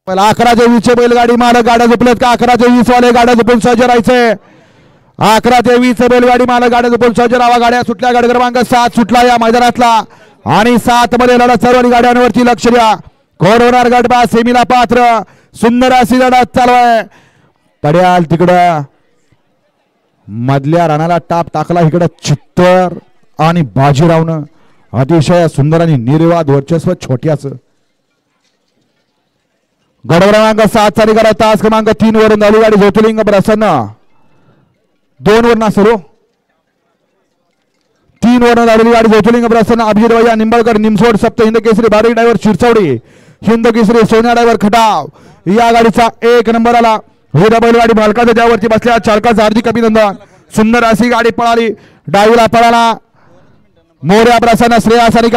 पहिला 11-20 बैलगाडी मालक गाड्या झोपलेत का? 11-20 वाले गाड्या झोपून सज्ज राहायचे. 11-20 बैलगाडी मालक गाड्या झोपून सज्ज राहा. गाड्या सुटल्या. गाडी क्रमांक 7 सुटला या मैदानातला आणि 7 मध्ये लढत सर्व गाड्यांवरती लक्ष द्या. कोण होणार गटबा सेमीला पात्र? सुंदर अशी लढत चालू आहे. पड्याल तिकडं मधल्या राणाला टाप टाकला. इकडं चित्तर आणि बाजीरावनं अतिशय सुंदर आणि निर्वाद वर्चस्व छोट्याच. गड क्रमांक 7 चा निघाला. तास क्रमांक 3 वरून झाली गाडी. ज्योतिर्लिंग प्रसन्न 2 वरून सुरू. 3 वरून झालेली गाडी ज्योतिर्लिंग प्रसन्न. अभिजित भैया निंबाळकर निमसोड सप्त हिंद केसरी बारीक ड्रायव्हर शिरसवडी हिंद केसरी सोन्या ड्रायव्हर खटाव या गाडीचा 1 नंबर आला. हे बैलगाडी मालकाच्या त्यावरती बसल्या चालकाचं हार्दिक अभिनंदन. सुंदर अशी गाडी पळाली. डावीला पळाला मोर्या प्रसन्न श्रेयस आणि